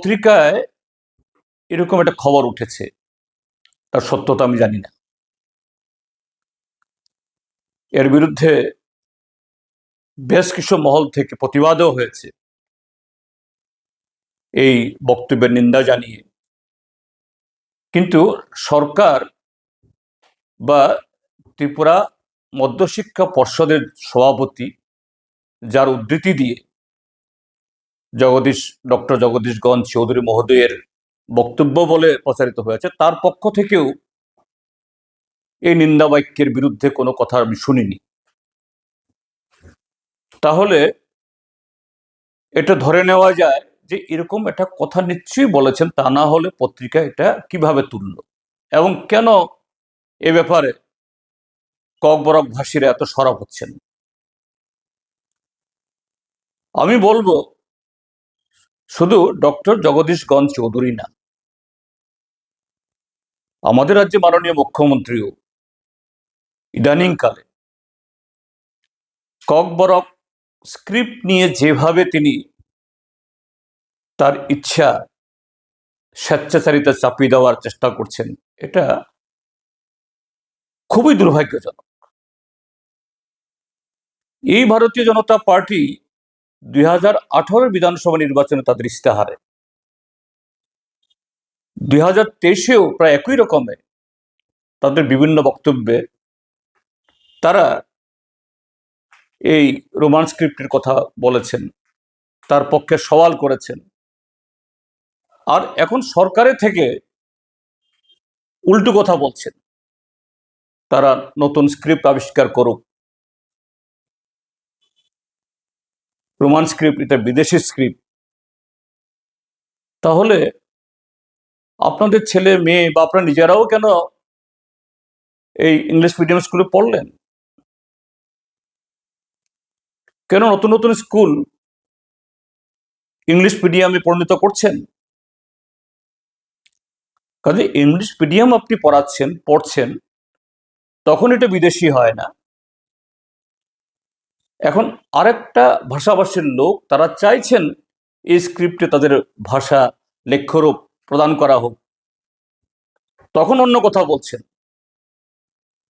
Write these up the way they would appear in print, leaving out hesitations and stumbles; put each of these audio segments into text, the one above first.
পত্রিকায় এরকম একটা খবর উঠেছে, তার সত্যতা আমি জানি না। এর বিরুদ্ধে বেশ কিছু মহল থেকে প্রতিবাদও হয়েছে এই বক্তব্যের নিন্দা জানিয়ে। কিন্তু সরকার বা ত্রিপুরা মধ্যশিক্ষা পর্ষদের সভাপতি, যার উদ্ধৃতি দিয়ে ডক্টর জগদীশগঞ্জ চৌধুরী মহোদয়ের বক্তব্য বলে প্রচারিত হয়েছে, তার পক্ষ থেকেও এই নিন্দা বাক্যের বিরুদ্ধে কোনো কথা আমি শুনিনি। তাহলে এটা ধরে নেওয়া যায় যে এরকম একটা কথা নিশ্চয়ই বলেছেন, তা না হলে পত্রিকা এটা কিভাবে তুলল এবং কেন এ ব্যাপারে ককবরক ভাষীরা এত সরব হচ্ছেন। আমি বলবো শুধু ডক্টর জগদীশগঞ্জ চৌধুরী না, আমাদের রাজ্যে মাননীয় মুখ্যমন্ত্রীও ইদানিংকালে ককবরক স্ক্রিপ্ট নিয়ে যেভাবে তিনি তার ইচ্ছা স্বেচ্ছাচারিতা চাপিয়ে দেওয়ার চেষ্টা করছেন, এটা খুবই দুর্ভাগ্যজনক। এই ভারতীয় জনতা পার্টি 2018 বিধানসভা নির্বাচনে তাদের ইস্তেহারে, 2023-এও প্রায় একই রকমে তাদের বিভিন্ন বক্তব্যে তারা এই রোমান স্ক্রিপ্টের কথা বলেছেন, তার পক্ষে সওয়াল করেছেন। আর এখন সরকারের থেকে উল্টো কথা বলছেন, তারা নতুন স্ক্রিপ্ট আবিষ্কার করুক, রোমান স্ক্রিপ্ট এটা বিদেশি স্ক্রিপ্ট। তাহলে আপনাদের ছেলে মেয়ে বা আপনারা নিজেরাও কেন এই ইংলিশ মিডিয়াম স্কুলে পড়লেন? কেন নতুন নতুন স্কুল ইংলিশ মিডিয়ামে পরিণত করছেন? কাজে ইংলিশ মিডিয়াম আপনি পড়ছেন, তখন এটা বিদেশি হয় না। এখন আরেকটা ভাষাভাষীর লোক তারা চাইছেন এই স্ক্রিপ্টে তাদের ভাষা লেখ্যরূপ প্রদান করা হোক, তখন অন্য কথা বলছেন।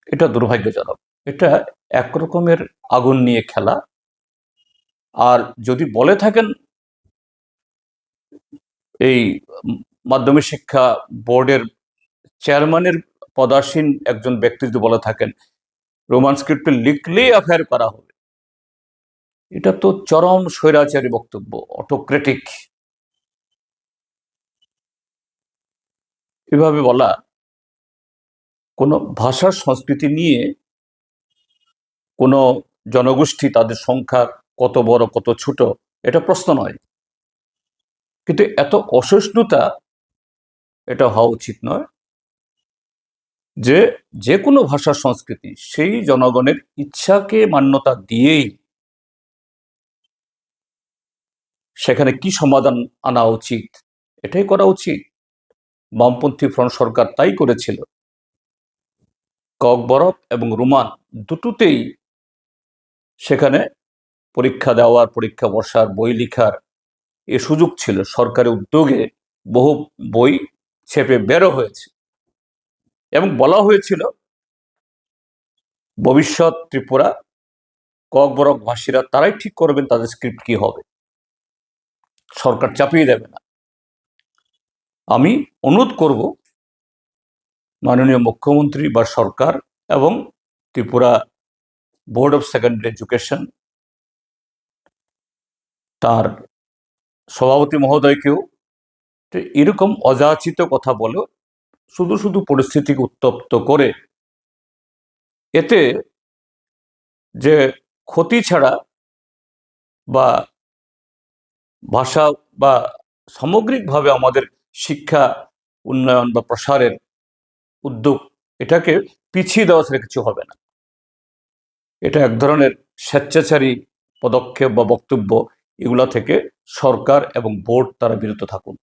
এটা দুর্ভাগ্যজনক। এটা একরকমের আগুন নিয়ে খেলা। আর যদি বলে থাকেন এই মাধ্যমিক শিক্ষা বোর্ডের চেয়ারম্যানের পদাসীন একজন ব্যক্তি যদি বলে থাকেন রোমান স্ক্রিপ্টে লিখলেই অ্যাফেয়ার করা হবে, এটা তো চরম স্বৈরাচারী বক্তব্য, অটোক্রেটিক। এভাবে বলা কোনো ভাষার সংস্কৃতি নিয়ে কোনো জনগোষ্ঠী তাদের সংখ্যা কত বড় কত ছোট এটা প্রশ্ন নয়, কিন্তু এত অসহিষ্ণুতা এটা হওয়া উচিত নয় যে যে কোনো ভাষার সংস্কৃতি সেই জনগণের ইচ্ছাকে মান্যতা দিয়েই সেখানে কি সমাধান আনা উচিত এটাই করা উচিত। বামপন্থী ফ্রন্ট সরকার তাই করেছিল। ককবরক এবং রোমান দুটোতেই সেখানে পরীক্ষা দেওয়ার, পরীক্ষা বসার, বই লেখার এ সুযোগ ছিল। সরকারের উদ্যোগে বহু বই ছেপে বেরো হয়েছে এবং বলা হয়েছিল ভবিষ্যৎ ত্রিপুরা ককবরক ভাষীরা তারাই ঠিক করবেন তাদের স্ক্রিপ্ট কি হবে, সরকার চাপিয়ে দেবে না। আমি অনুরোধ করব মাননীয় মুখ্যমন্ত্রী বা সরকার এবং Tripura board of secondary education তার সভাপতি মহোদয়কেও এরকম অযাচিত কথা বলে শুধু শুধু পরিস্থিতিকে উত্তপ্ত করে এতে যে ক্ষতি ছাড়া বা ভাষা বা সামগ্রিকভাবে আমাদের শিক্ষা উন্নয়ন বা প্রসারের উদ্যোগ এটাকে পিছিয়ে দেওয়া ছাড়া কিছু হবে না। এটা এক ধরনের স্বেচ্ছাচারী পদক্ষেপ বা বক্তব্য, এগুলা থেকে সরকার এবং বোর্ড তারা বিরত থাকুন।